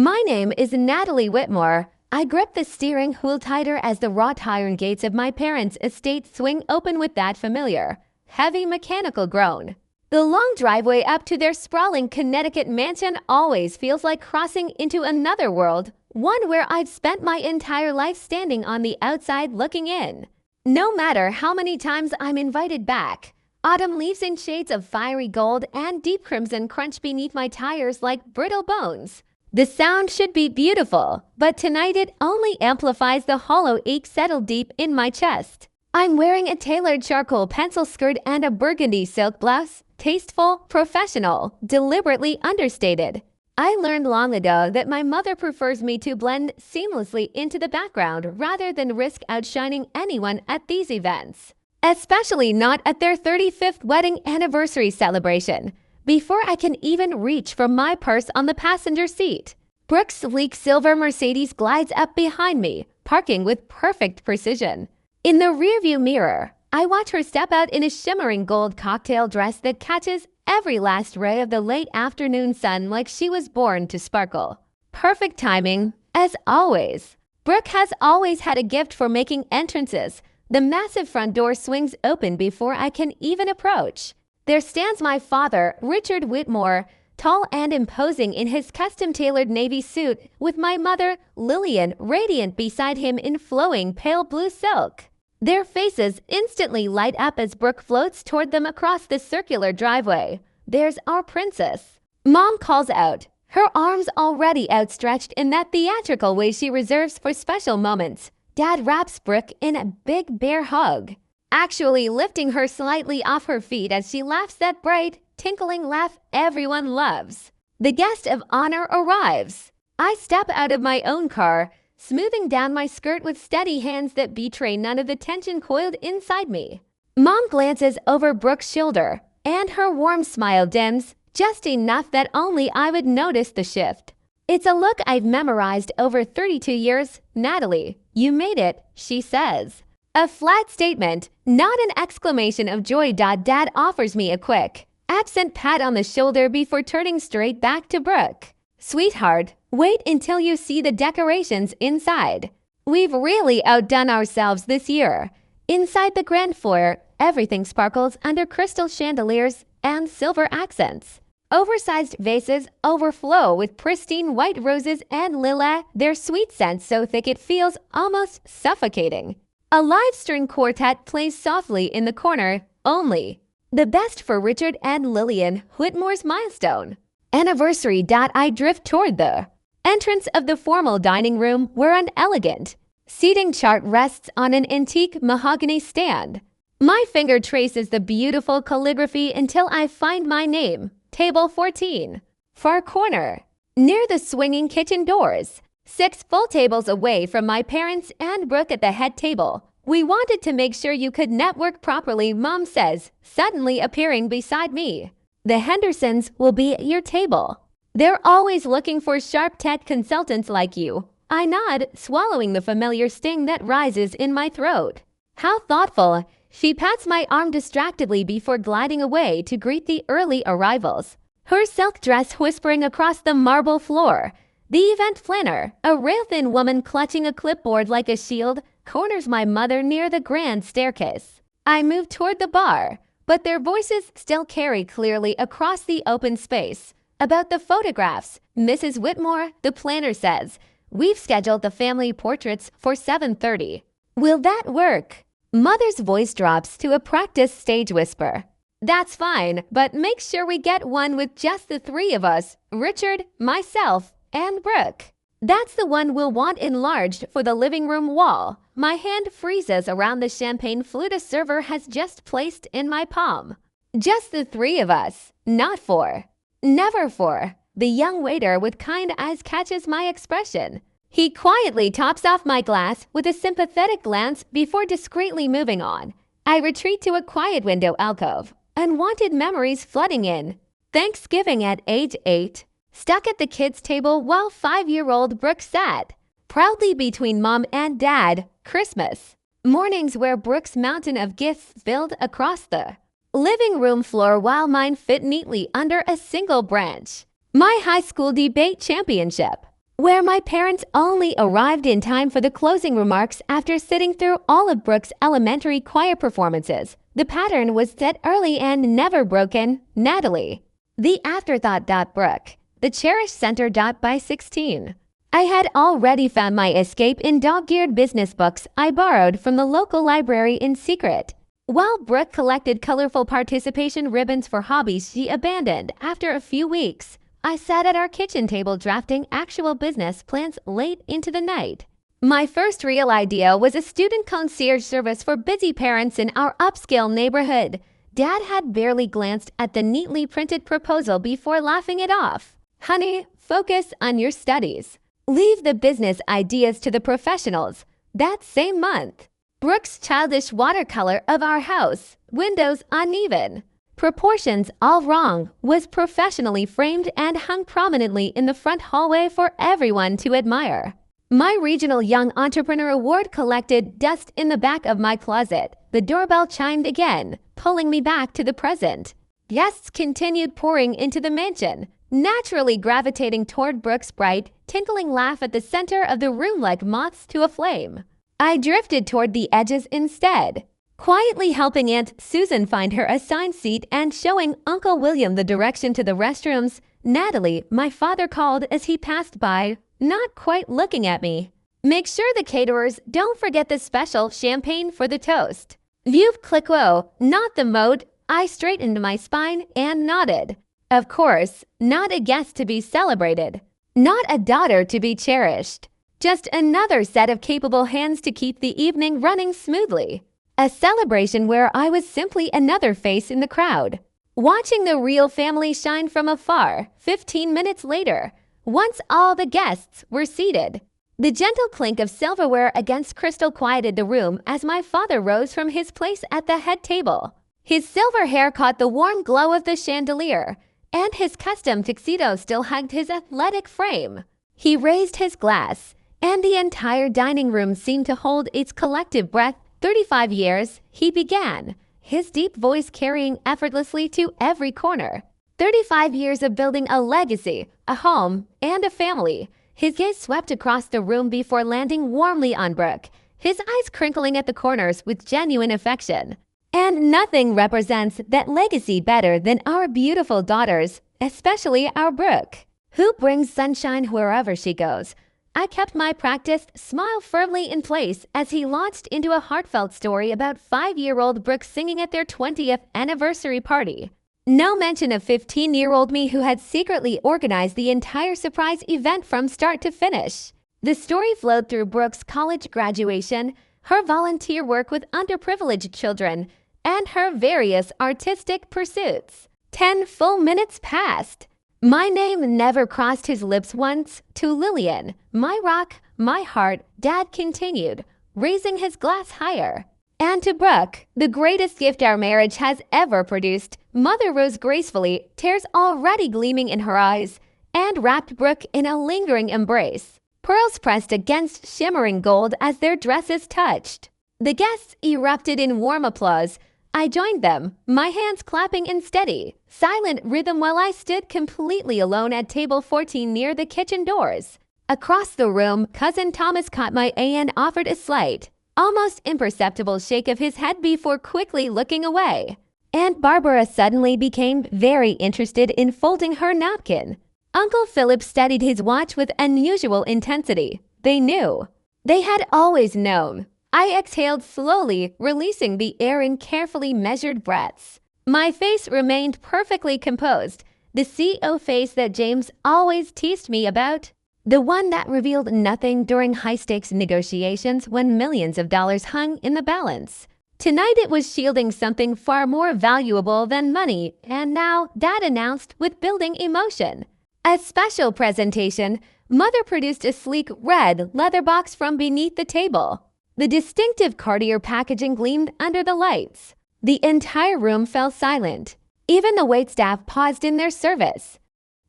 My name is Natalie Whitmore. I grip the steering wheel tighter as the wrought iron gates of my parents' estate swing open with that familiar, heavy mechanical groan. The long driveway up to their sprawling Connecticut mansion always feels like crossing into another world, one where I've spent my entire life standing on the outside looking in. No matter how many times I'm invited back, autumn leaves in shades of fiery gold and deep crimson crunch beneath my tires like brittle bones. The sound should be beautiful, but tonight it only amplifies the hollow ache settled deep in my chest. I'm wearing a tailored charcoal pencil skirt and a burgundy silk blouse. Tasteful, professional, deliberately understated. I learned long ago that my mother prefers me to blend seamlessly into the background rather than risk outshining anyone at these events. Especially not at their 35th wedding anniversary celebration. Before I can even reach for my purse on the passenger seat, Brooke's sleek silver Mercedes glides up behind me, parking with perfect precision. In the rearview mirror, I watch her step out in a shimmering gold cocktail dress that catches every last ray of the late afternoon sun like she was born to sparkle. Perfect timing, as always. Brooke has always had a gift for making entrances. The massive front door swings open before I can even approach. There stands my father, Richard Whitmore, tall and imposing in his custom-tailored navy suit, with my mother, Lillian, radiant beside him in flowing pale blue silk. Their faces instantly light up as Brooke floats toward them across the circular driveway. There's our princess. Mom calls out, her arms already outstretched in that theatrical way she reserves for special moments. Dad wraps Brooke in a big bear hug, actually lifting her slightly off her feet as she laughs that bright, tinkling laugh everyone loves. The guest of honor arrives. I step out of my own car, smoothing down my skirt with steady hands that betray none of the tension coiled inside me. Mom glances over Brooke's shoulder, and her warm smile dims, just enough that only I would notice the shift. It's a look I've memorized over 32 years. Natalie, you made it, she says. A flat statement, not an exclamation of joy. Dad offers me a quick, absent pat on the shoulder before turning straight back to Brooke. Sweetheart, wait until you see the decorations inside. We've really outdone ourselves this year. Inside the grand foyer, everything sparkles under crystal chandeliers and silver accents. Oversized vases overflow with pristine white roses and lilac, their sweet scent so thick it feels almost suffocating. A live string quartet plays softly in the corner, only. The best for Richard and Lillian Whitmore's milestone. Anniversary. I drift toward the entrance of the formal dining room where an elegant seating chart rests on an antique mahogany stand. My finger traces the beautiful calligraphy until I find my name, table 14, far corner, near the swinging kitchen doors, 6 full tables away from my parents and Brooke at the head table. We wanted to make sure you could network properly, Mom says, suddenly appearing beside me. The Hendersons will be at your table. They're always looking for sharp tech consultants like you. I nod, swallowing the familiar sting that rises in my throat. How thoughtful. She pats my arm distractedly before gliding away to greet the early arrivals. Her silk dress whispering across the marble floor. The event planner, a rail-thin woman clutching a clipboard like a shield, corners my mother near the grand staircase. I move toward the bar, but their voices still carry clearly across the open space. About the photographs, Mrs. Whitmore, the planner says, we've scheduled the family portraits for 7:30. Will that work? Mother's voice drops to a practice stage whisper. That's fine, but make sure we get one with just the 3 of us, Richard, myself, and Brooke. That's the one we'll want enlarged for the living room wall. My hand freezes around the champagne flute a server has just placed in my palm. Just the 3 of us, not 4. Never 4. The young waiter with kind eyes catches my expression. He quietly tops off my glass with a sympathetic glance before discreetly moving on. I retreat to a quiet window alcove, unwanted memories flooding in. Thanksgiving at age 8. Stuck at the kids' table while 5-year-old Brooke sat, proudly between Mom and Dad. Christmas. Mornings where Brooke's mountain of gifts build across the living room floor while mine fit neatly under a single branch. My high school debate championship. where my parents only arrived in time for the closing remarks after sitting through all of Brooke's elementary choir performances. The pattern was set early and never broken. Natalie. The afterthought. Brooke. The cherished center. By 16. I had already found my escape in dog-eared business books I borrowed from the local library in secret. While Brooke collected colorful participation ribbons for hobbies she abandoned after a few weeks, I sat at our kitchen table drafting actual business plans late into the night. My first real idea was a student concierge service for busy parents in our upscale neighborhood. Dad had barely glanced at the neatly printed proposal before laughing it off. Honey, focus on your studies. Leave the business ideas to the professionals. That same month, Brooke's childish watercolor of our house, windows uneven, proportions all wrong, was professionally framed and hung prominently in the front hallway for everyone to admire. My Regional Young Entrepreneur Award collected dust in the back of my closet. The doorbell chimed again, pulling me back to the present. Guests continued pouring into the mansion, naturally gravitating toward Brooke's bright, tinkling laugh at the center of the room like moths to a flame. I drifted toward the edges instead, quietly helping Aunt Susan find her assigned seat and showing Uncle William the direction to the restrooms. Natalie, my father called as he passed by, not quite looking at me. Make sure the caterers don't forget the special champagne for the toast. Vive Clicquot, not the mode. I straightened my spine and nodded. Of course, not a guest to be celebrated, not a daughter to be cherished. Just another set of capable hands to keep the evening running smoothly. A celebration where I was simply another face in the crowd, watching the real family shine from afar. 15 minutes later, once all the guests were seated, the gentle clink of silverware against crystal quieted the room as my father rose from his place at the head table. His silver hair caught the warm glow of the chandelier, and his custom tuxedo still hugged his athletic frame. He raised his glass, and the entire dining room seemed to hold its collective breath. 35 years, he began, his deep voice carrying effortlessly to every corner. 35 years of building a legacy, a home, and a family. His gaze swept across the room before landing warmly on Brooke, his eyes crinkling at the corners with genuine affection. And nothing represents that legacy better than our beautiful daughters, especially our Brooke, who brings sunshine wherever she goes. I kept my practiced smile firmly in place as he launched into a heartfelt story about 5-year-old Brooke singing at their 20th anniversary party. No mention of 15-year-old me who had secretly organized the entire surprise event from start to finish. The story flowed through Brooke's college graduation, her volunteer work with underprivileged children, and her various artistic pursuits. 10 full minutes passed. My name never crossed his lips once. To Lillian, my rock, my heart, Dad continued, raising his glass higher. And to Brooke, the greatest gift our marriage has ever produced. Mother rose gracefully, tears already gleaming in her eyes, and wrapped Brooke in a lingering embrace. Pearls pressed against shimmering gold as their dresses touched. The guests erupted in warm applause. I joined them, my hands clapping in steady, silent rhythm while I stood completely alone at table 14 near the kitchen doors. Across the room, Cousin Thomas caught my eye and offered a slight, almost imperceptible shake of his head before quickly looking away. Aunt Barbara suddenly became very interested in folding her napkin. Uncle Philip studied his watch with unusual intensity. They knew. They had always known. I exhaled slowly, releasing the air in carefully measured breaths. My face remained perfectly composed, the CEO face that James always teased me about. The one that revealed nothing during high-stakes negotiations when millions of dollars hung in the balance. Tonight it was shielding something far more valuable than money, and now Dad announced with building emotion. A special presentation. Mother produced a sleek red leather box from beneath the table. The distinctive Cartier packaging gleamed under the lights. The entire room fell silent. Even the waitstaff paused in their service.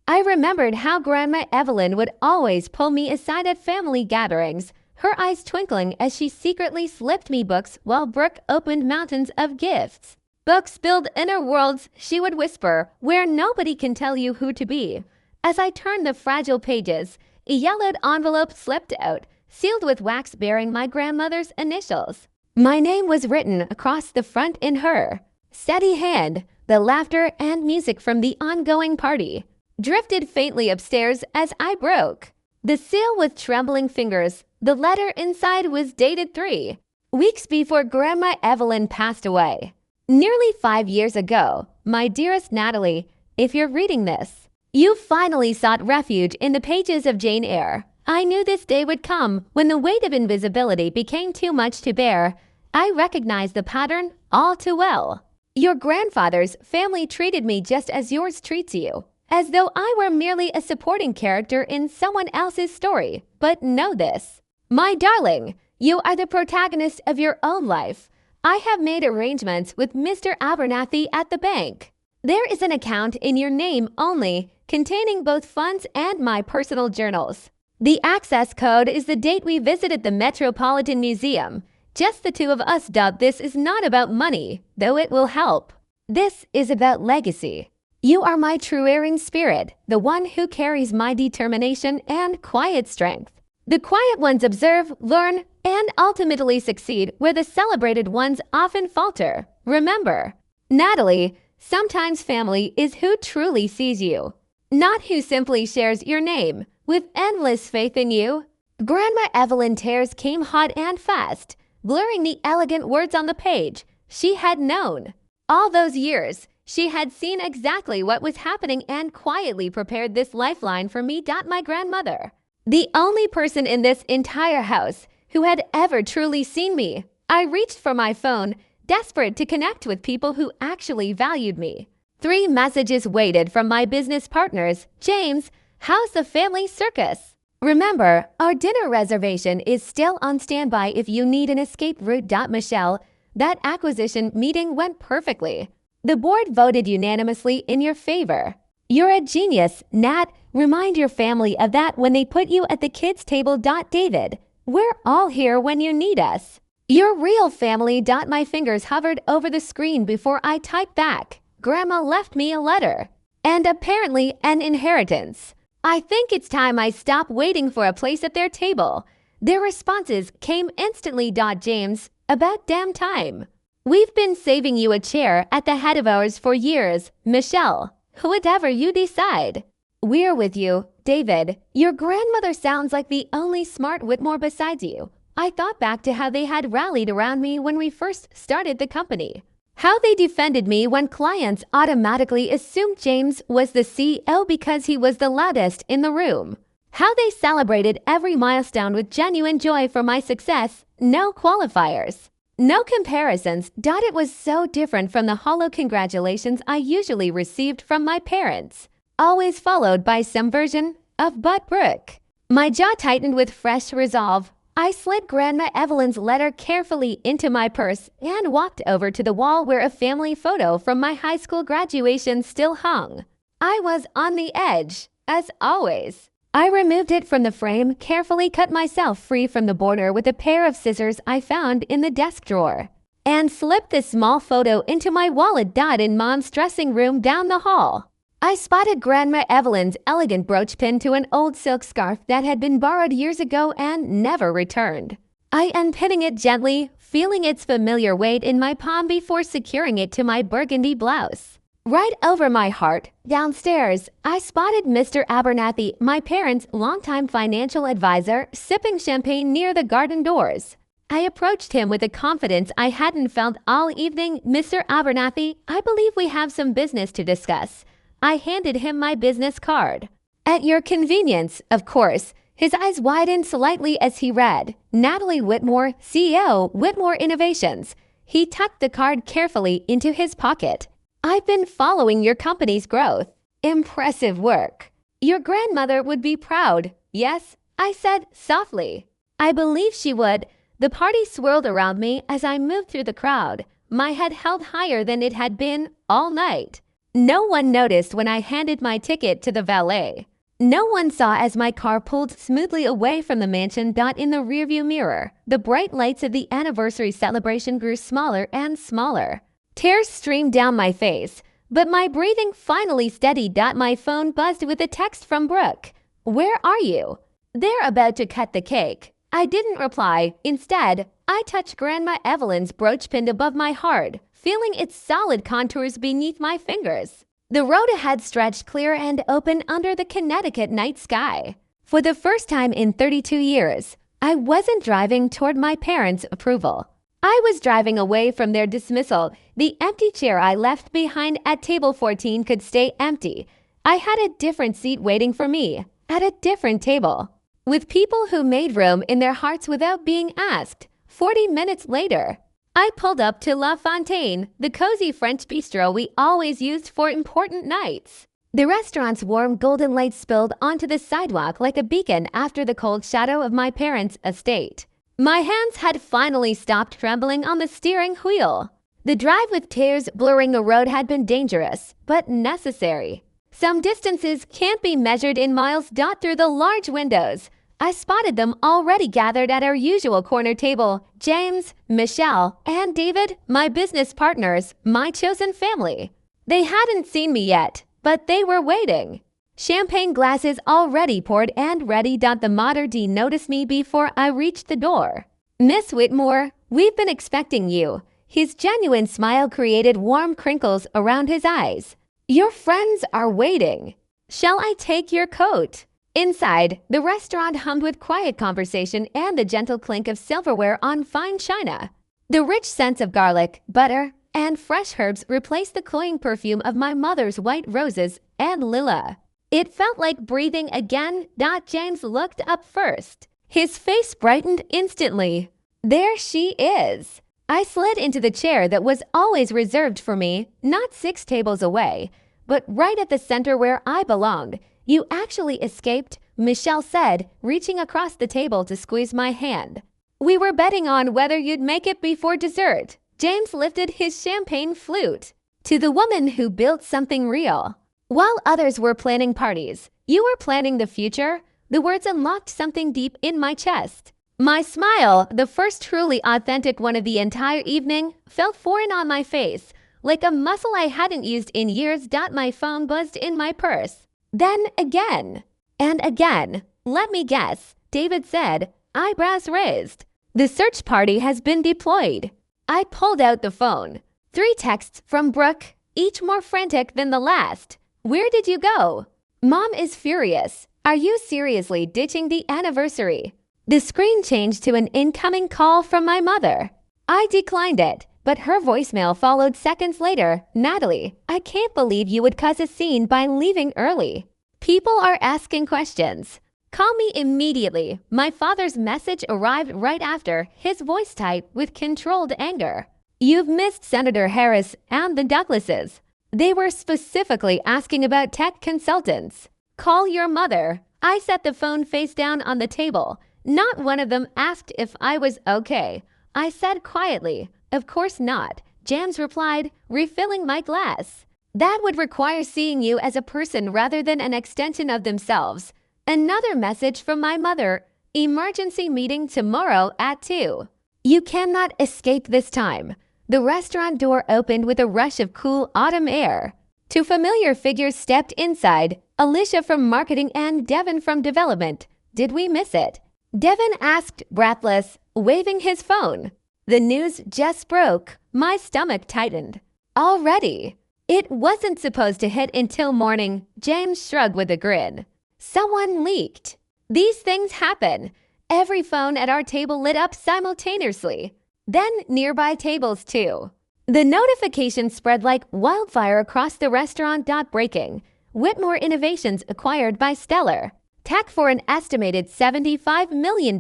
I remembered how Grandma Evelyn would always pull me aside at family gatherings, her eyes twinkling as she secretly slipped me books while Brooke opened mountains of gifts. Books build inner worlds, she would whisper, where nobody can tell you who to be. As I turned the fragile pages, A yellowed envelope slipped out, sealed with wax bearing my grandmother's initials. My name was written across the front in her steady hand. The laughter and music from the ongoing party drifted faintly upstairs as I broke the seal with trembling fingers. The letter inside was dated 3 weeks before Grandma Evelyn passed away. Nearly 5 years ago, my dearest Natalie, if you're reading this, you finally sought refuge in the pages of Jane Eyre. I knew this day would come when the weight of invisibility became too much to bear. I recognized the pattern all too well. Your grandfather's family treated me just as yours treats you, as though I were merely a supporting character in someone else's story. But know this, my darling, you are the protagonist of your own life. I have made arrangements with Mr. Abernathy at the bank. There is an account in your name only, containing both funds and my personal journals. The access code is the date we visited the Metropolitan Museum. Just the two of us doubt this is not about money, though it will help. This is about legacy. You are my true erring spirit, the one who carries my determination and quiet strength. The quiet ones observe, learn, and ultimately succeed where the celebrated ones often falter. Remember, Natalie, sometimes family is who truly sees you, not who simply shares your name with endless faith in you. Grandma Evelyn tears came hot and fast, blurring the elegant words on the page. She had known. All those years, she had seen exactly what was happening and quietly prepared this lifeline for me. My grandmother, the only person in this entire house who had ever truly seen me. I reached for my phone, desperate to connect with people who actually valued me. 3 messages waited from my business partners. James, how's the family circus? Remember, our dinner reservation is still on standby if you need an escape route. Michelle, that acquisition meeting went perfectly. The board voted unanimously in your favor. You're a genius, Nat. Remind your family of that when they put you at the kids' table. David, we're all here when you need us. Your real family. My fingers hovered over the screen before I typed back. Grandma left me a letter. And apparently an inheritance. I think it's time I stop waiting for a place at their table. Their responses came instantly. James, about damn time. We've been saving you a chair at the head of ours for years. Michelle, whatever you decide. We're with you. David, your grandmother sounds like the only smart Whitmore besides you. I thought back to how they had rallied around me when we first started the company. How they defended me when clients automatically assumed James was the CEO because he was the loudest in the room. How they celebrated every milestone with genuine joy for my success. No qualifiers. No comparisons. It was so different from the hollow congratulations I usually received from my parents, always followed by some version of "but Brooke." My jaw tightened with fresh resolve. I slid Grandma Evelyn's letter carefully into my purse and walked over to the wall where a family photo from my high school graduation still hung. I was on the edge, as always. I removed it from the frame, carefully cut myself free from the border with a pair of scissors I found in the desk drawer, and slipped the small photo into my wallet. In Mom's dressing room down the hall, I spotted Grandma Evelyn's elegant brooch pinned to an old silk scarf that had been borrowed years ago and never returned. I unpinning it gently, feeling its familiar weight in my palm before securing it to my burgundy blouse. Right over my heart, downstairs, I spotted Mr. Abernathy, my parents' longtime financial advisor, sipping champagne near the garden doors. I approached him with a confidence I hadn't felt all evening. Mr. Abernathy, I believe we have some business to discuss. I handed him my business card. At your convenience, of course. His eyes widened slightly as he read, Natalie Whitmore, CEO, Whitmore Innovations. He tucked the card carefully into his pocket. I've been following your company's growth. Impressive work. Your grandmother would be proud. Yes, I said softly. I believe she would. The party swirled around me as I moved through the crowd, my head held higher than it had been all night. No one noticed when I handed my ticket to the valet. No one saw as my car pulled smoothly away from the mansion. In the rearview mirror, the bright lights of the anniversary celebration grew smaller and smaller. Tears streamed down my face, but my breathing finally steadied. My phone buzzed with a text from Brooke. Where are you? They're about to cut the cake. I didn't reply. Instead, I touched Grandma Evelyn's brooch pinned above my heart, feeling its solid contours beneath my fingers. The road ahead stretched clear and open under the Connecticut night sky. For the first time in 32 years, I wasn't driving toward my parents' approval. I was driving away from their dismissal. The empty chair I left behind at table 14 could stay empty. I had a different seat waiting for me, at a different table, with people who made room in their hearts without being asked. 40 minutes later, I pulled up to La Fontaine, the cozy French bistro we always used for important nights. The restaurant's warm golden light spilled onto the sidewalk like a beacon after the cold shadow of my parents' estate. My hands had finally stopped trembling on the steering wheel. The drive with tears blurring the road had been dangerous, but necessary. Some distances can't be measured in miles. Through the large windows, I spotted them already gathered at our usual corner table. James, Michelle, and David, my business partners, my chosen family. They hadn't seen me yet, but they were waiting. Champagne glasses already poured and ready. The Mater D noticed me before I reached the door. Miss Whitmore, we've been expecting you. His genuine smile created warm crinkles around his eyes. Your friends are waiting. Shall I take your coat? Inside, the restaurant hummed with quiet conversation and the gentle clink of silverware on fine china. The rich scents of garlic, butter, and fresh herbs replaced the cloying perfume of my mother's white roses and lilac. It felt like breathing again. James looked up first. His face brightened instantly. There she is. I slid into the chair that was always reserved for me, not 6 tables away, but right at the center where I belonged. You actually escaped, Michelle said, reaching across the table to squeeze my hand. We were betting on whether you'd make it before dessert. James lifted his champagne flute. To the woman who built something real. While others were planning parties, you were planning the future. The words unlocked something deep in my chest. My smile, the first truly authentic one of the entire evening, felt foreign on my face, like a muscle I hadn't used in years. My phone buzzed in my purse. Then again. And again. Let me guess, David said, eyebrows raised. The search party has been deployed. I pulled out the phone. 3 texts from Brooke, each more frantic than the last. Where did you go? Mom is furious. Are you seriously ditching the anniversary? The screen changed to an incoming call from my mother. I declined it, but her voicemail followed seconds later. Natalie, I can't believe you would cause a scene by leaving early. People are asking questions. Call me immediately. My father's message arrived right after, his voice tight with controlled anger. You've missed Senator Harris and the Douglases. They were specifically asking about tech consultants. Call your mother. I set the phone face down on the table. Not one of them asked if I was okay. I said quietly, of course not. James replied, refilling my glass. That would require seeing you as a person rather than an extension of themselves. Another message from my mother. Emergency meeting tomorrow at 2. You cannot escape this time. The restaurant door opened with a rush of cool autumn air. 2 familiar figures stepped inside, Alicia from marketing and Devin from development. Did we miss it? Devin asked, breathless, waving his phone. The news just broke. My stomach tightened. Already? It wasn't supposed to hit until morning. James shrugged with a grin. Someone leaked. These things happen. Every phone at our table lit up simultaneously. Then nearby tables too. The notification spread like wildfire across the restaurant. Breaking. Whitmore Innovations acquired by Stellar. Tech for an estimated $75 million.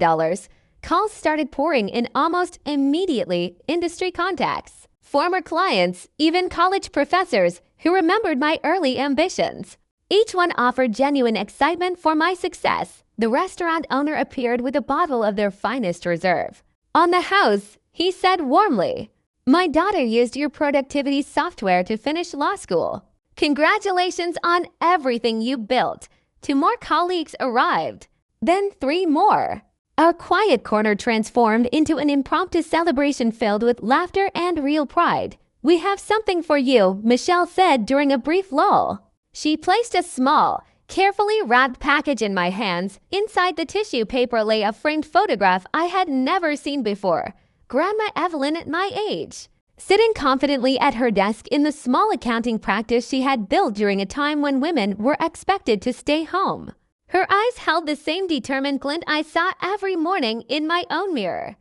Calls started pouring in almost immediately. Industry contacts, former clients, even college professors who remembered my early ambitions. Each one offered genuine excitement for my success. The restaurant owner appeared with a bottle of their finest reserve. On the house, he said warmly, my daughter used your productivity software to finish law school. Congratulations on everything you built. 2 more colleagues arrived. Then 3 more. Our quiet corner transformed into an impromptu celebration filled with laughter and real pride. We have something for you, Michelle said during a brief lull. She placed a small, carefully wrapped package in my hands. Inside the tissue paper lay a framed photograph I had never seen before. Grandma Evelyn at my age, sitting confidently at her desk in the small accounting practice she had built during a time when women were expected to stay home. Her eyes held the same determined glint I saw every morning in my own mirror.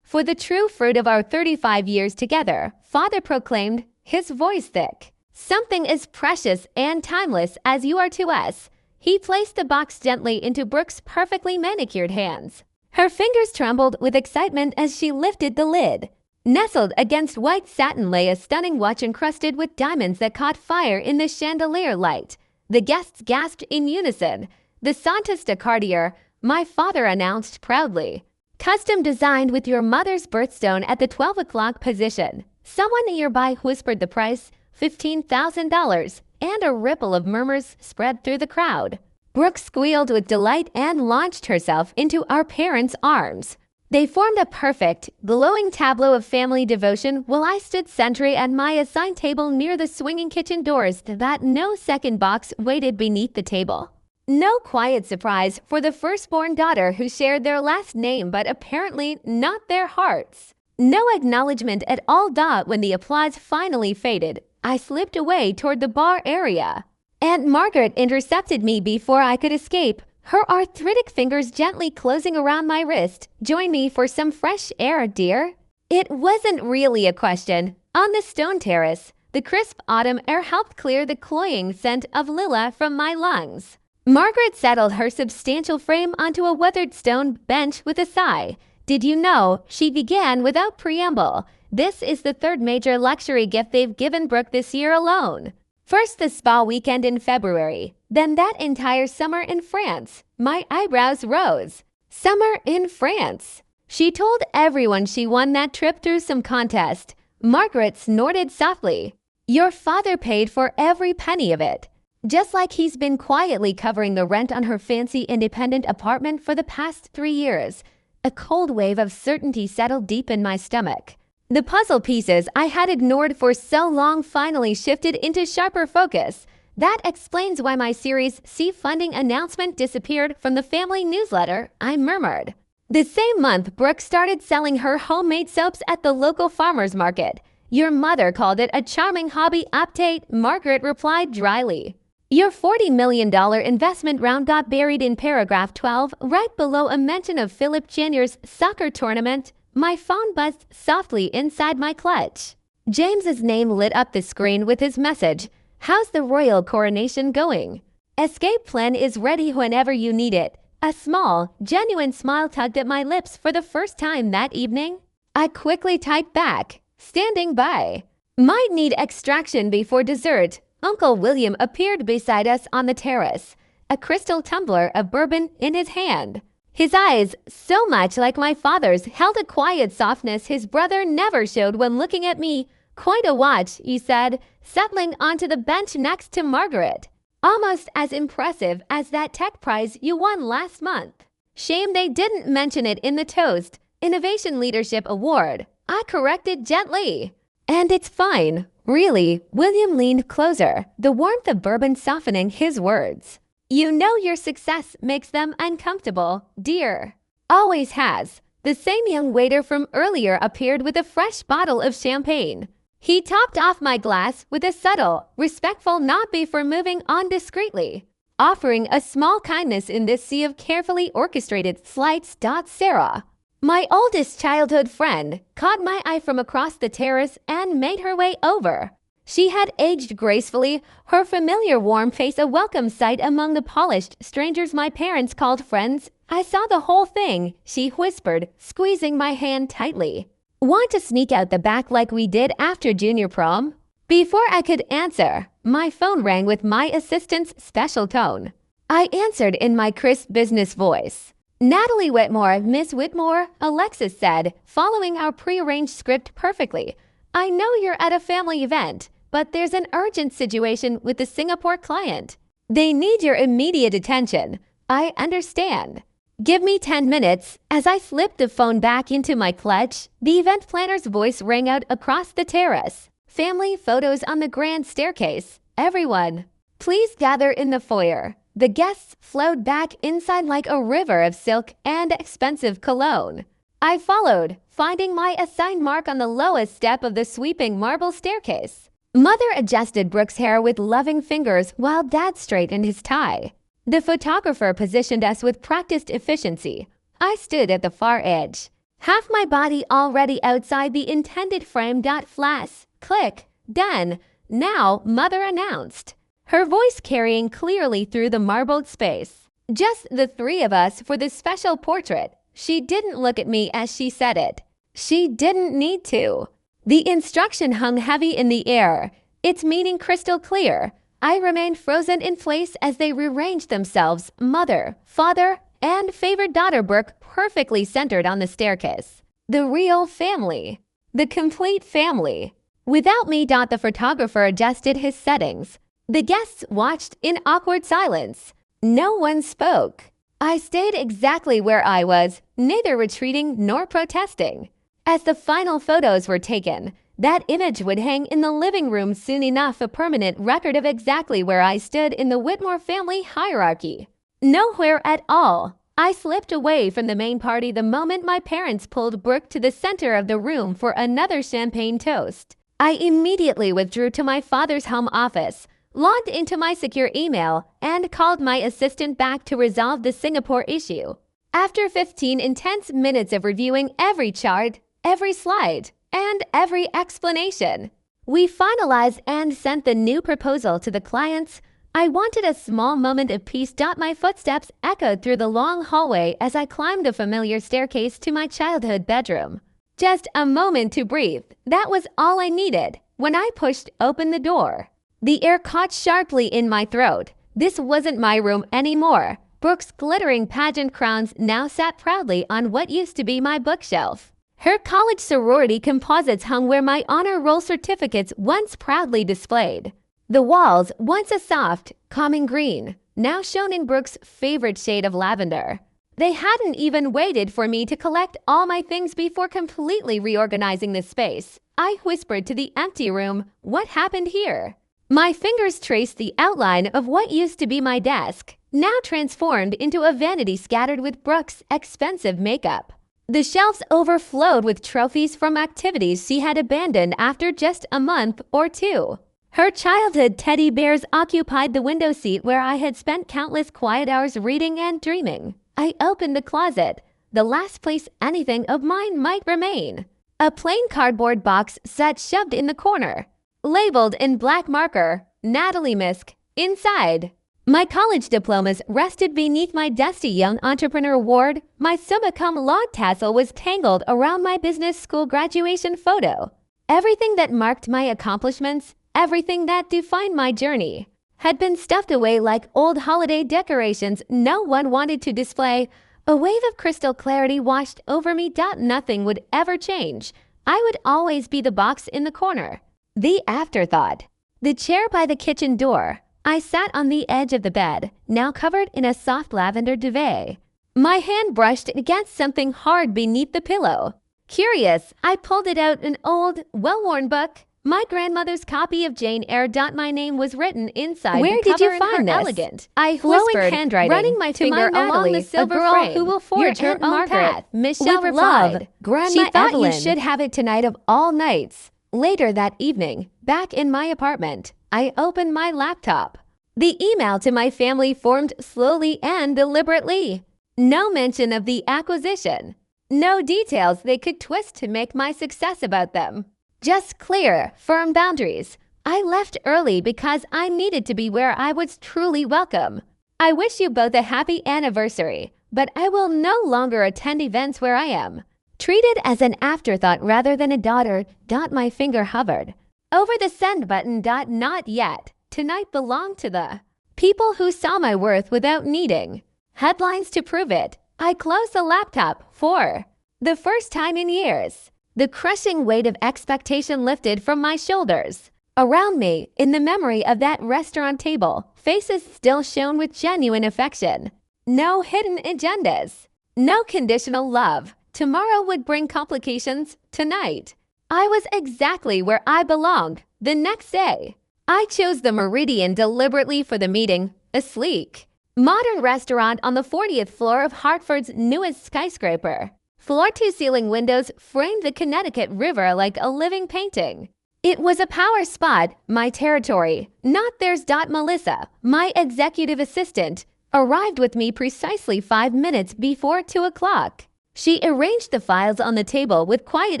For the true fruit of our 35 years together, Father proclaimed, his voice thick. Something as precious and timeless as you are to us. He placed the box gently into Brooke's perfectly manicured hands. Her fingers trembled with excitement as she lifted the lid. Nestled against white satin lay a stunning watch encrusted with diamonds that caught fire in the chandelier light. The guests gasped in unison. The 15K Cartier, my father announced proudly. Custom designed with your mother's birthstone at the 12 o'clock position. Someone nearby whispered the price, $15,000, and a ripple of murmurs spread through the crowd. Brooke squealed with delight and launched herself into our parents' arms. They formed a perfect, glowing tableau of family devotion while I stood sentry at my assigned table near the swinging kitchen doors that no second box waited beneath the table. No quiet surprise for the firstborn daughter who shared their last name but apparently not their hearts. No acknowledgement at all when the applause finally faded. I slipped away toward the bar area. Aunt Margaret intercepted me before I could escape, her arthritic fingers gently closing around my wrist. Join me for some fresh air, dear. It wasn't really a question. On the stone terrace, the crisp autumn air helped clear the cloying scent of lilac from my lungs. Margaret settled her substantial frame onto a weathered stone bench with a sigh. Did you know, she began without preamble. This is the third major luxury gift they've given Brooke this year alone. First the spa weekend in February, then that entire summer in France. My eyebrows rose. Summer in France. She told everyone she won that trip through some contest. Margaret snorted softly. Your father paid for every penny of it. Just like he's been quietly covering the rent on her fancy independent apartment for the past 3 years. A cold wave of certainty settled deep in my stomach. The puzzle pieces I had ignored for so long finally shifted into sharper focus. That explains why my Series C funding announcement disappeared from the family newsletter, I murmured. The same month, Brooke started selling her homemade soaps at the local farmer's market. Your mother called it a charming hobby update, Margaret replied dryly. Your $40 million investment round got buried in paragraph 12, right below a mention of Philip Janier's soccer tournament. My phone buzzed softly inside my clutch. James's name lit up the screen with his message. How's the royal coronation going? Escape plan is ready whenever you need it. A small, genuine smile tugged at my lips for the first time that evening. I quickly typed back, standing by. Might need extraction before dessert. Uncle William appeared beside us on the terrace, a crystal tumbler of bourbon in his hand. His eyes, so much like my father's, held a quiet softness his brother never showed when looking at me. Quite a watch, he said, settling onto the bench next to Margaret. Almost as impressive as that tech prize you won last month. Shame they didn't mention it in the toast. Innovation Leadership Award. I corrected gently. And it's fine. Really, William leaned closer, the warmth of bourbon softening his words. You know your success makes them uncomfortable, dear. Always has. The same young waiter from earlier appeared with a fresh bottle of champagne. He topped off my glass with a subtle, respectful nod before moving on discreetly, offering a small kindness in this sea of carefully orchestrated slights. Sarah, my oldest childhood friend, caught my eye from across the terrace and made her way over. She had aged gracefully, her familiar warm face a welcome sight among the polished strangers my parents called friends. I saw the whole thing, she whispered, squeezing my hand tightly. Want to sneak out the back like we did after junior prom? Before I could answer, my phone rang with my assistant's special tone. I answered in my crisp business voice. Natalie Whitmore, Miss Whitmore, Alexis said, following our prearranged script perfectly. I know you're at a family event, but there's an urgent situation with the Singapore client. They need your immediate attention. I understand. Give me 10 minutes. As I slipped the phone back into my clutch, the event planner's voice rang out across the terrace. Family photos on the grand staircase. Everyone, please gather in the foyer. The guests flowed back inside like a river of silk and expensive cologne. I followed, finding my assigned mark on the lowest step of the sweeping marble staircase. Mother adjusted Brooke's hair with loving fingers while Dad straightened his tie. The photographer positioned us with practiced efficiency. I stood at the far edge, half my body already outside the intended frame. Flash, click, done. Now, Mother announced, her voice carrying clearly through the marbled space. Just the three of us for this special portrait. She didn't look at me as she said it. She didn't need to. The instruction hung heavy in the air, its meaning crystal clear. I remained frozen in place as they rearranged themselves, mother, father, and favored daughter Brooke perfectly centered on the staircase. The real family. The complete family. Without me. The photographer adjusted his settings. The guests watched in awkward silence. No one spoke. I stayed exactly where I was, neither retreating nor protesting. As the final photos were taken, that image would hang in the living room soon enough, a permanent record of exactly where I stood in the Whitmore family hierarchy. Nowhere at all. I slipped away from the main party the moment my parents pulled Brooke to the center of the room for another champagne toast. I immediately withdrew to my father's home office, logged into my secure email, and called my assistant back to resolve the Singapore issue. After 15 intense minutes of reviewing every chart, every slide, and every explanation, we finalized and sent the new proposal to the clients. I wanted a small moment of peace. My footsteps echoed through the long hallway as I climbed the familiar staircase to my childhood bedroom. Just a moment to breathe. That was all I needed. When I pushed open the door, the air caught sharply in my throat. This wasn't my room anymore. Brooke's glittering pageant crowns now sat proudly on what used to be my bookshelf. Her college sorority composites hung where my honor roll certificates once proudly displayed. The walls, once a soft, calming green, now shone in Brooke's favorite shade of lavender. They hadn't even waited for me to collect all my things before completely reorganizing the space. I whispered to the empty room, "What happened here?" My fingers traced the outline of what used to be my desk, now transformed into a vanity scattered with Brooke's expensive makeup. The shelves overflowed with trophies from activities she had abandoned after just a month or two. Her childhood teddy bears occupied the window seat where I had spent countless quiet hours reading and dreaming. I opened the closet, the last place anything of mine might remain. A plain cardboard box sat shoved in the corner, labeled in black marker, Natalie Misk, inside. My college diplomas rested beneath my dusty young entrepreneur award. My summa cum laude tassel was tangled around my business school graduation photo. Everything that marked my accomplishments, everything that defined my journey, had been stuffed away like old holiday decorations no one wanted to display. A wave of crystal clarity washed over me. Nothing would ever change. I would always be the box in the corner, the afterthought. The chair by the kitchen door. I sat on the edge of the bed, now covered in a soft lavender duvet. My hand brushed against something hard beneath the pillow. Curious, I pulled it out, an old, well-worn book. My grandmother's copy of Jane Eyre. My name was written inside. Where did you find this? Elegant, I whispered, handwriting, running my finger along the silver frame. Who will forge her own path. Michelle replied, Grandma she thought Evelyn. You should have it tonight of all nights. Later that evening, back in my apartment, I opened my laptop. The email to my family formed slowly and deliberately. No mention of the acquisition. No details they could twist to make my success about them. Just clear, firm boundaries. I left early because I needed to be where I was truly welcome. I wish you both a happy anniversary, but I will no longer attend events where I am. Treated as an afterthought rather than a daughter. My finger hovered over the send button. Not yet. Tonight belonged to the people who saw my worth without needing headlines to prove it. I closed the laptop for the first time in years. The crushing weight of expectation lifted from my shoulders. Around me, in the memory of that restaurant table, faces still shone with genuine affection. No hidden agendas. No conditional love. Tomorrow would bring complications. Tonight, I was exactly where I belonged. The next day, I chose the Meridian deliberately for the meeting. A sleek, Modern restaurant on the 40th floor of Hartford's newest skyscraper. Floor-to-ceiling windows framed the Connecticut River like a living painting. It was a power spot, my territory, not theirs. Melissa, my executive assistant, arrived with me precisely 5 minutes before 2 o'clock. She arranged the files on the table with quiet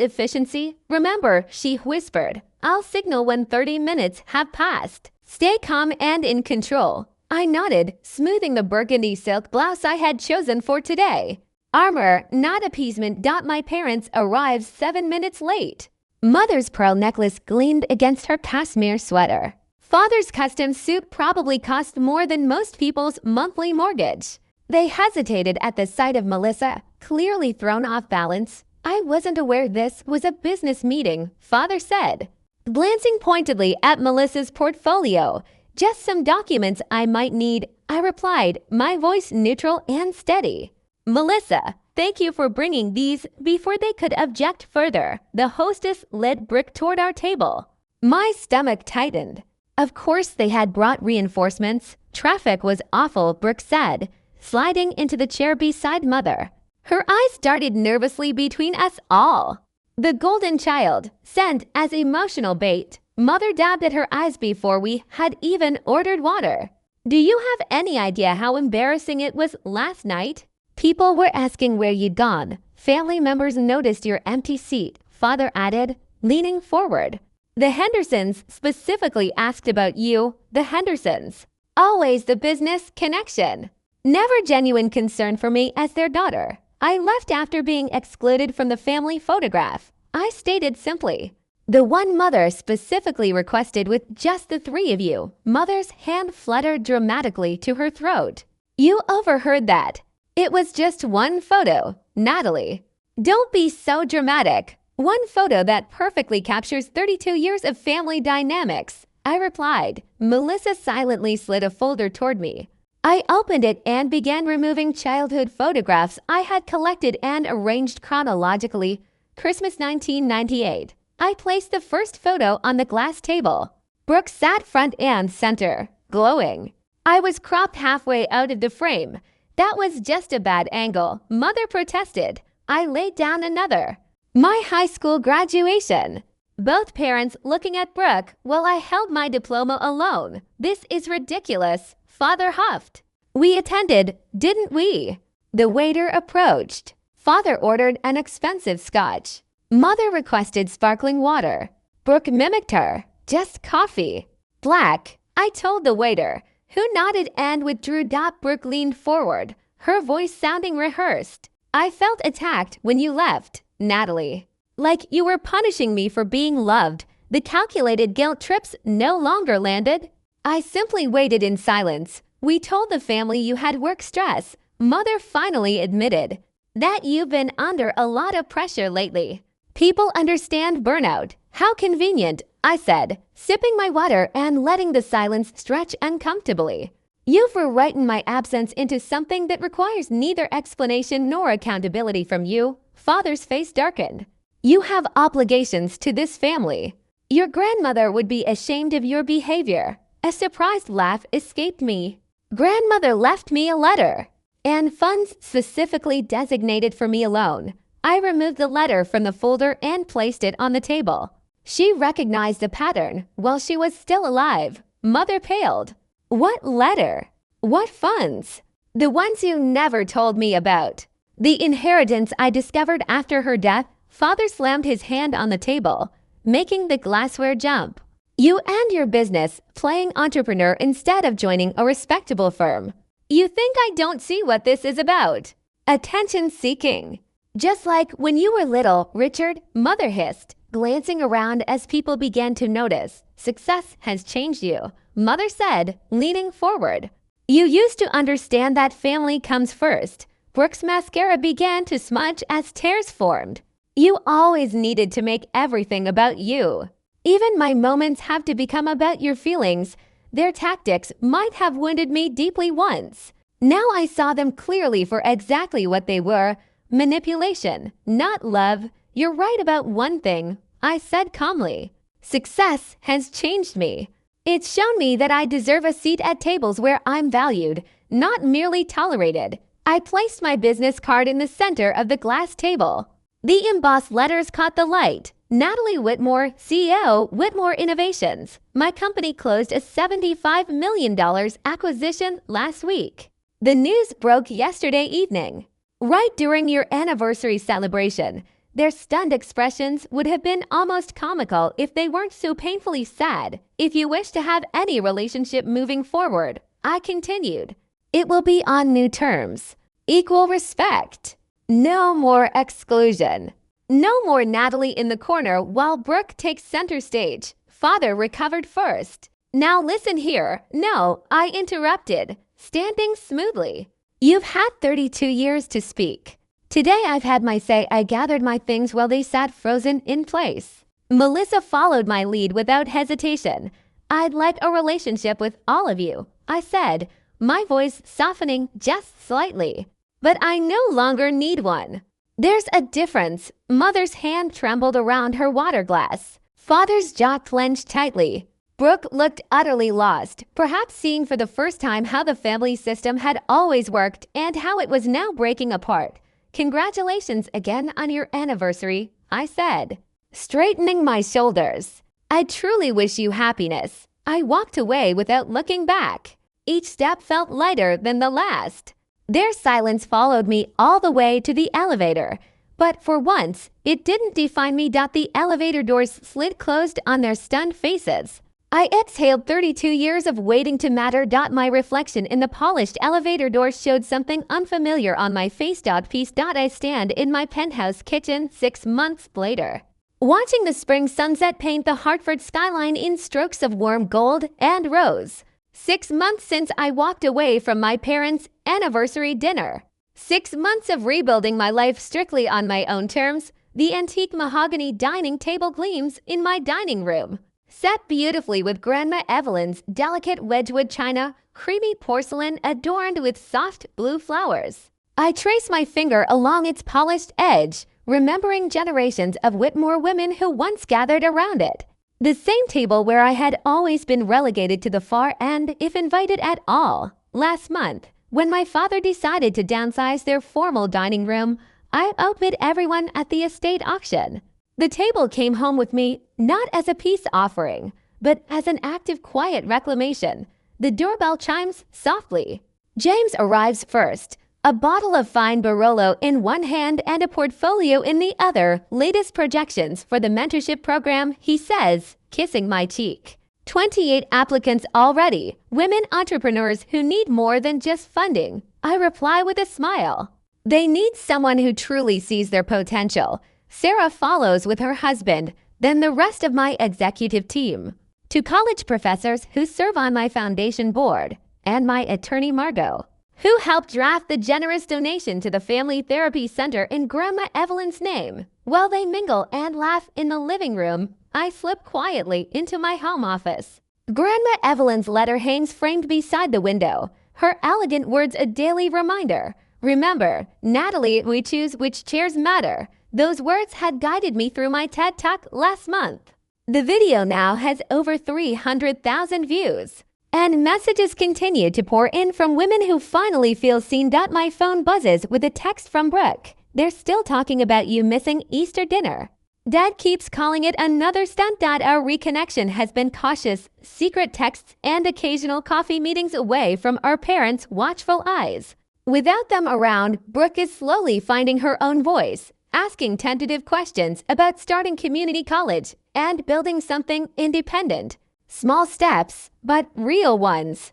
efficiency. Remember, she whispered, I'll signal when 30 minutes have passed. Stay calm and in control. I nodded, smoothing the burgundy silk blouse I had chosen for today. Armor, not appeasement. My parents arrived 7 minutes late. Mother's pearl necklace gleamed against her cashmere sweater. Father's custom suit probably cost more than most people's monthly mortgage. They hesitated at the sight of Melissa, clearly thrown off balance. I wasn't aware this was a business meeting, Father said, glancing pointedly at Melissa's portfolio. Just some documents I might need, I replied, my voice neutral and steady. Melissa, thank you for bringing these. Before they could object further, the hostess led Brooke toward our table. My stomach tightened. Of course they had brought reinforcements. Traffic was awful, Brooke said, sliding into the chair beside Mother. Her eyes darted nervously between us all. The golden child, sent as emotional bait. Mother dabbed at her eyes before we had even ordered water. Do you have any idea how embarrassing it was last night? People were asking where you'd gone. Family members noticed your empty seat, Father added, leaning forward. The Hendersons specifically asked about you, the Hendersons. Always the business connection. Never genuine concern for me as their daughter. I left after being excluded from the family photograph. I stated simply. The one Mother specifically requested with just the 3 of you. Mother's hand fluttered dramatically to her throat. You overheard that. It was just one photo, Natalie. Don't be so dramatic. One photo that perfectly captures 32 years of family dynamics, I replied. Melissa silently slid a folder toward me. I opened it and began removing childhood photographs I had collected and arranged chronologically. Christmas 1998. I placed the first photo on the glass table. Brooke sat front and center, glowing. I was cropped halfway out of the frame. That was just a bad angle, Mother protested. I laid down another. My high school graduation. Both parents looking at Brooke while I held my diploma alone. This is ridiculous, Father huffed. We attended, didn't we? The waiter approached. Father ordered an expensive scotch. Mother requested sparkling water. Brooke mimicked her. Just coffee. Black, I told the waiter, who nodded and withdrew. Brooke leaned forward, her voice sounding rehearsed. I felt attacked when you left, Natalie. Like you were punishing me for being loved. The calculated guilt trips no longer landed. I simply waited in silence. We told the family you had work stress. Mother finally admitted that you've been under a lot of pressure lately. People understand burnout. How convenient, I said, sipping my water and letting the silence stretch uncomfortably. You've rewritten my absence into something that requires neither explanation nor accountability from you. Father's face darkened. You have obligations to this family. Your grandmother would be ashamed of your behavior. A surprised laugh escaped me. Grandmother left me a letter, and funds specifically designated for me alone. I removed the letter from the folder and placed it on the table. She recognized the pattern while she was still alive. Mother paled. What letter? What funds? The ones you never told me about. The inheritance I discovered after her death. Father slammed his hand on the table, making the glassware jump. You and your business, playing entrepreneur instead of joining a respectable firm. You think I don't see what this is about? Attention seeking. Just like when you were little, Richard, Mother hissed, glancing around as people began to notice. Success has changed you, Mother said, leaning forward. You used to understand that family comes first. Brooke's mascara began to smudge as tears formed. You always needed to make everything about you. Even my moments have to become about your feelings. Their tactics might have wounded me deeply once. Now I saw them clearly for exactly what they were. Manipulation, not love. You're right about one thing, I said calmly. Success has changed me. It's shown me that I deserve a seat at tables where I'm valued, not merely tolerated. I placed my business card in the center of the glass table. The embossed letters caught the light. Natalie Whitmore, CEO, Whitmore Innovations. My company closed a $75 million acquisition last week. The news broke yesterday evening. Right during your anniversary celebration, their stunned expressions would have been almost comical if they weren't so painfully sad. If you wish to have any relationship moving forward, I continued, it will be on new terms. Equal respect. No more exclusion. No more Natalie in the corner while Brooke takes center stage. Father recovered first. Now listen here. No, I interrupted, standing smoothly. You've had 32 years to speak. Today I've had my say. I gathered my things while they sat frozen in place. Melissa followed my lead without hesitation. I'd like a relationship with all of you, I said, my voice softening just slightly. But I no longer need one. There's a difference. Mother's hand trembled around her water glass. Father's jaw clenched tightly. Brooke looked utterly lost, perhaps seeing for the first time how the family system had always worked and how it was now breaking apart. Congratulations again on your anniversary, I said, straightening my shoulders. I truly wish you happiness. I walked away without looking back. Each step felt lighter than the last. Their silence followed me all the way to the elevator. But for once, it didn't define me. The elevator doors slid closed on their stunned faces. I exhaled 32 years of waiting to matter. My reflection in the polished elevator door showed something unfamiliar on my face. I stand in my penthouse kitchen 6 months later, watching the spring sunset paint the Hartford skyline in strokes of warm gold and rose. 6 months since I walked away from my parents' anniversary dinner. 6 months of rebuilding my life strictly on my own terms. The antique mahogany dining table gleams in my dining room, set beautifully with Grandma Evelyn's delicate Wedgwood china, creamy porcelain adorned with soft blue flowers. I trace my finger along its polished edge, remembering generations of Whitmore women who once gathered around it. The same table where I had always been relegated to the far end if invited at all. Last month, when my father decided to downsize their formal dining room, I outbid everyone at the estate auction. The table came home with me, not as a peace offering, but as an act of quiet reclamation. The doorbell chimes softly. James arrives first, a bottle of fine Barolo in one hand and a portfolio in the other. Latest projections for the mentorship program, he says, kissing my cheek. 28 applicants already, women entrepreneurs who need more than just funding. I reply with a smile. They need someone who truly sees their potential. Sarah follows with her husband, then the rest of my executive team. To college professors who serve on my foundation board, and my attorney Margot, who helped draft the generous donation to the Family Therapy Center in Grandma Evelyn's name. While they mingle and laugh in the living room, I slip quietly into my home office. Grandma Evelyn's letter hangs framed beside the window, her elegant words a daily reminder. Remember, Natalie, we choose which chairs matter. Those words had guided me through my TED Talk last month. The video now has over 300,000 views. And messages continue to pour in from women who finally feel seen. My phone buzzes with a text from Brooke. They're still talking about you missing Easter dinner. Dad keeps calling it another stunt. Our reconnection has been cautious, secret texts and occasional coffee meetings away from our parents' watchful eyes. Without them around, Brooke is slowly finding her own voice, asking tentative questions about starting community college and building something independent. Small steps, but real ones.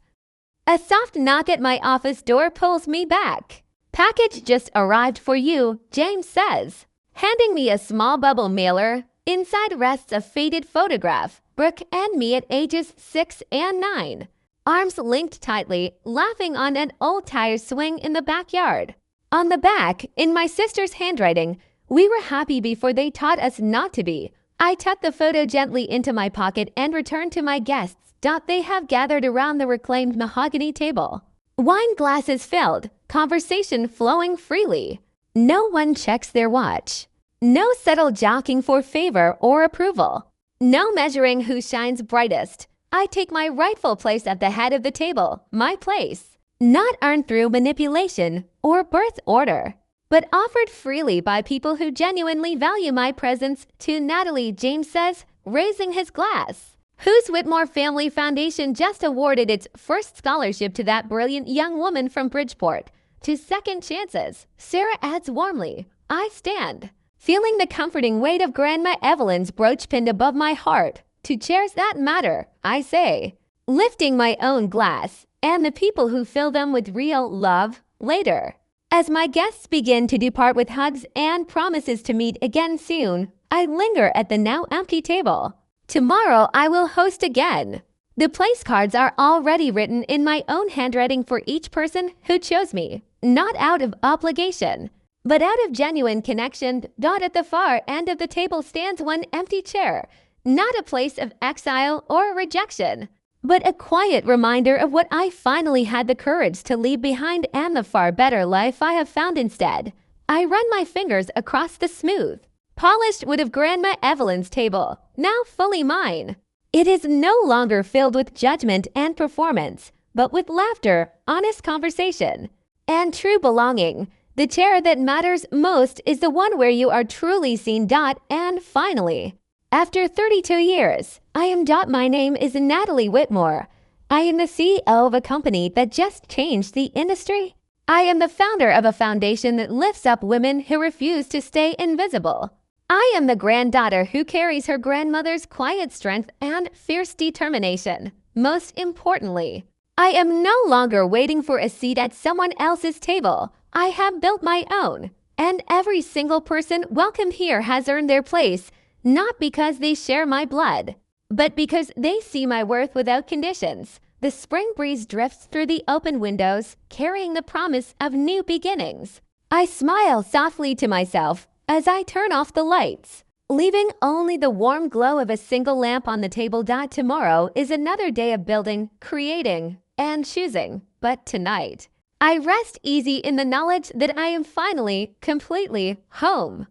A soft knock at my office door pulls me back. Package just arrived for you, James says, handing me a small bubble mailer. Inside rests a faded photograph, Brooke and me at ages 6 and 9. Arms linked tightly, laughing on an old tire swing in the backyard. On the back, in my sister's handwriting, we were happy before they taught us not to be. I tucked the photo gently into my pocket and returned to my guests. They have gathered around the reclaimed mahogany table. Wine glasses filled, conversation flowing freely. No one checks their watch. No subtle jockeying for favor or approval. No measuring who shines brightest. I take my rightful place at the head of the table, my place. not earned through manipulation or birth order, but offered freely by people who genuinely value my presence, to Natalie, James says, raising his glass. Whose Whitmore Family Foundation just awarded its first scholarship to that brilliant young woman from Bridgeport. To second chances, Sarah adds warmly, I stand. Feeling the comforting weight of Grandma Evelyn's brooch pinned above my heart. To chairs that matter, I say, lifting my own glass and the people who fill them with real love later. As my guests begin to depart with hugs and promises to meet again soon, I linger at the now empty table. Tomorrow I will host again. The place cards are already written in my own handwriting for each person who chose me, not out of obligation, but out of genuine connection. At the far end of the table stands one empty chair, not a place of exile or rejection, but a quiet reminder of what I finally had the courage to leave behind and the far better life I have found instead. I run my fingers across the smooth, polished wood of Grandma Evelyn's table, now fully mine. It is no longer filled with judgment and performance, but with laughter, honest conversation, and true belonging. The chair that matters most is the one where you are truly seen. And finally, after 32 years, my name is Natalie Whitmore. I am the CEO of a company that just changed the industry. I am the founder of a foundation that lifts up women who refuse to stay invisible. I am the granddaughter who carries her grandmother's quiet strength and fierce determination. Most importantly, I am no longer waiting for a seat at someone else's table. I have built my own, and every single person welcome here has earned their place, not because they share my blood, but because they see my worth without conditions. The spring breeze drifts through the open windows, carrying the promise of new beginnings. I smile softly to myself as I turn off the lights, leaving only the warm glow of a single lamp on the table. Tomorrow is another day of building, creating, and choosing, but tonight, I rest easy in the knowledge that I am finally, completely home.